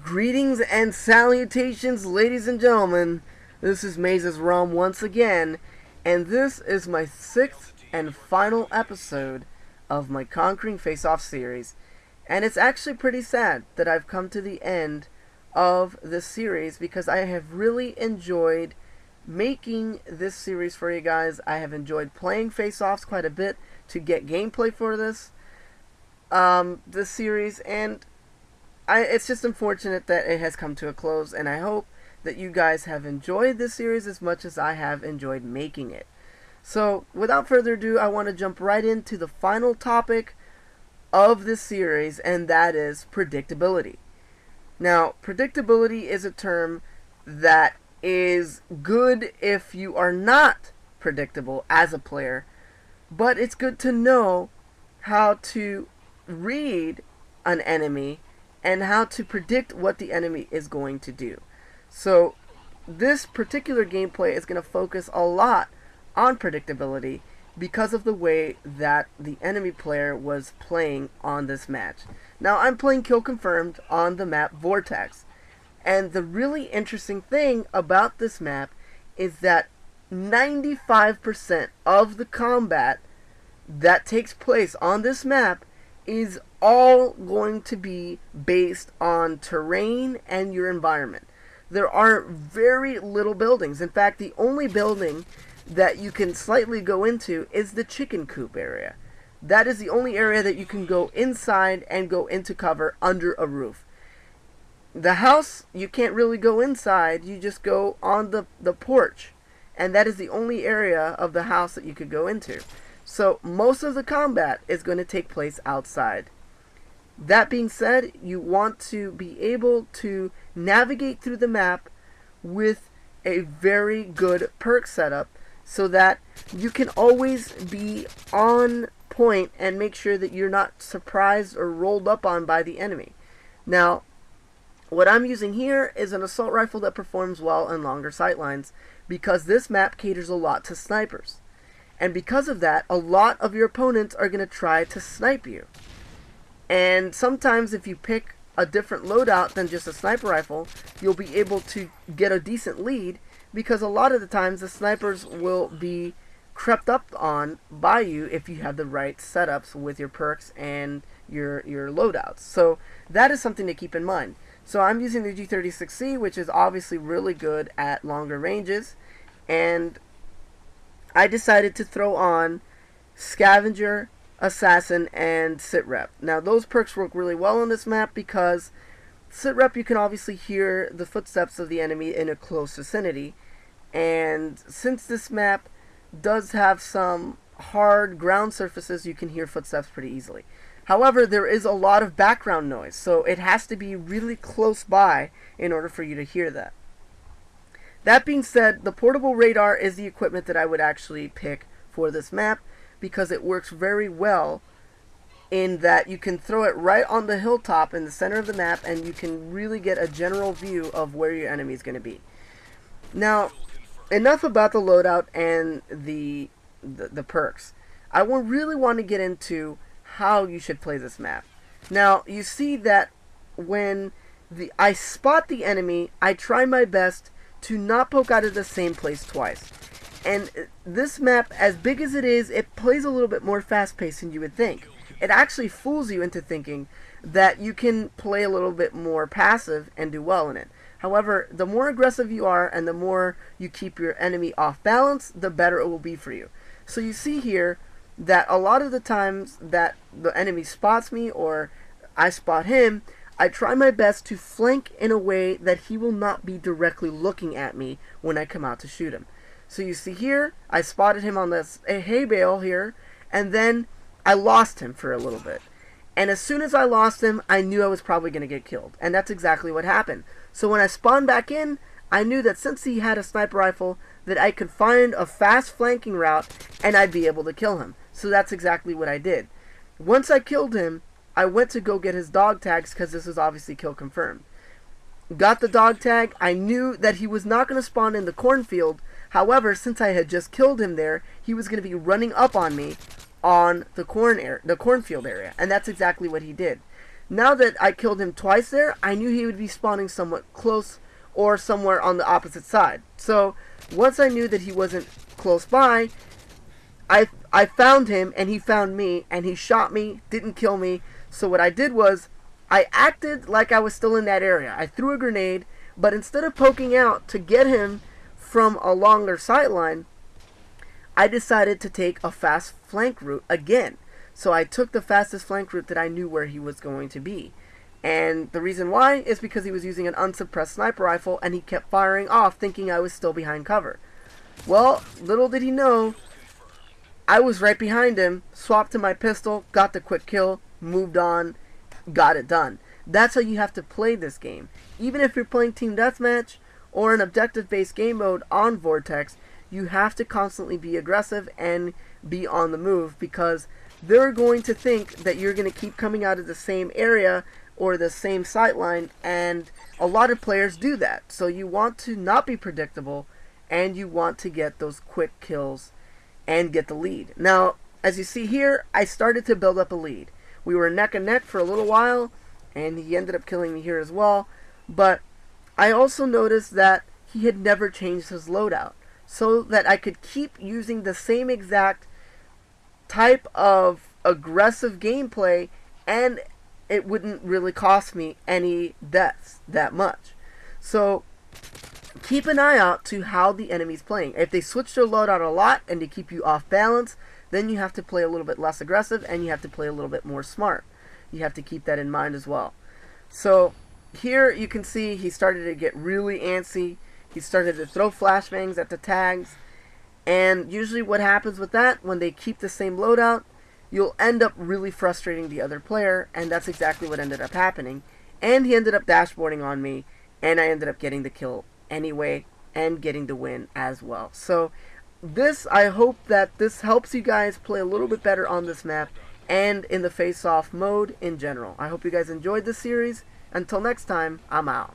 Greetings and salutations, ladies and gentlemen. This is Mazes Rum once again, and this is my 6th and final episode of my Conquering Face-Off series. And it's actually pretty sad that I've come to the end of this series because I have really enjoyed making this series for you guys. I have enjoyed playing Face-Offs quite a bit to get gameplay for this series, and it's just unfortunate that it has come to a close, and I hope that you guys have enjoyed this series as much as I have enjoyed making it. So, without further ado, I want to jump right into the final topic of this series, and that is predictability. Now, predictability is a term that is good if you are not predictable as a player, but it's good to know how to read an enemy and how to predict what the enemy is going to do. So this particular gameplay is going to focus a lot on predictability because of the way that the enemy player was playing on this match. Now I'm playing Kill Confirmed on the map Vortex, and the really interesting thing about this map is that 95% of the combat that takes place on this map is all going to be based on terrain and your environment. There are very little buildings. In fact, the only building that you can slightly go into is the chicken coop area. That is the only area that you can go inside and go into cover under a roof. The house, you can't really go inside, you just go on the porch. And that is the only area of the house that you could go into. So most of the combat is going to take place outside. That being said, you want to be able to navigate through the map with a very good perk setup so that you can always be on point and make sure that you're not surprised or rolled up on by the enemy. Now, what I'm using here is an assault rifle that performs well on longer sightlines because this map caters a lot to snipers. And because of that, a lot of your opponents are going to try to snipe you. And sometimes if you pick a different loadout than just a sniper rifle, you'll be able to get a decent lead because a lot of the times the snipers will be crept up on by you if you have the right setups with your perks and your loadouts. So that is something to keep in mind. So I'm using the G36C, which is obviously really good at longer ranges, and I decided to throw on Scavenger, Assassin, and Sitrep. Now those perks work really well on this map because Sitrep, you can obviously hear the footsteps of the enemy in a close vicinity, and since this map does have some hard ground surfaces, you can hear footsteps pretty easily. However, there is a lot of background noise, so it has to be really close by in order for you to hear that. That being said, the portable radar is the equipment that I would actually pick for this map because it works very well in that you can throw it right on the hilltop in the center of the map and you can really get a general view of where your enemy is going to be. Now, enough about the loadout and the perks. I really want to get into how you should play this map. Now, you see that when I spot the enemy, I try my best to not poke out of the same place twice. And this map, as big as it is, it plays a little bit more fast-paced than you would think. It actually fools you into thinking that you can play a little bit more passive and do well in it. However, the more aggressive you are and the more you keep your enemy off balance, the better it will be for you. So you see here that a lot of the times that the enemy spots me or I spot him, I try my best to flank in a way that he will not be directly looking at me when I come out to shoot him. So you see here, I spotted him on this hay bale here, and then I lost him for a little bit. And as soon as I lost him, I knew I was probably going to get killed. And that's exactly what happened. So when I spawned back in, I knew that since he had a sniper rifle, that I could find a fast flanking route, and I'd be able to kill him. So that's exactly what I did. Once I killed him, I went to go get his dog tags because this was obviously kill confirmed. Got the dog tag. I knew that he was not going to spawn in the cornfield. However, since I had just killed him there, he was going to be running up on me on the cornfield area, and that's exactly what he did. Now that I killed him twice there, I knew he would be spawning somewhat close or somewhere on the opposite side. So once I knew that he wasn't close by, I found him and he found me and he shot me, didn't kill me. So what I did was I acted like I was still in that area. I threw a grenade, but instead of poking out to get him from a longer sight line, I decided to take a fast flank route again. So I took the fastest flank route that I knew where he was going to be. And the reason why is because he was using an unsuppressed sniper rifle and he kept firing off thinking I was still behind cover. Well, little did he know, I was right behind him, swapped to my pistol, got the quick kill, moved on, got it done. That's how you have to play this game. Even if you're playing Team Deathmatch or an objective-based game mode on Vortex, you have to constantly be aggressive and be on the move, because they're going to think that you're going to keep coming out of the same area or the same sight line, and a lot of players do that. So you want to not be predictable, and you want to get those quick kills and get the lead. Now, as you see here, I started to build up a lead. We were neck and neck for a little while, and he ended up killing me here as well. But I also noticed that he had never changed his loadout, so that I could keep using the same exact type of aggressive gameplay, and it wouldn't really cost me any deaths that much. So keep an eye out to how the enemy's playing. If they switch their loadout a lot and they keep you off balance, then you have to play a little bit less aggressive and you have to play a little bit more smart. You have to keep that in mind as well. So here you can see he started to get really antsy. He started to throw flashbangs at the tags. And usually what happens with that, when they keep the same loadout, you'll end up really frustrating the other player, and that's exactly what ended up happening. And he ended up dashboarding on me, and I ended up getting the kill anyway and getting the win as well. So I hope that this helps you guys play a little bit better on this map and in the face-off mode in general. I hope you guys enjoyed this series. Until next time, I'm out.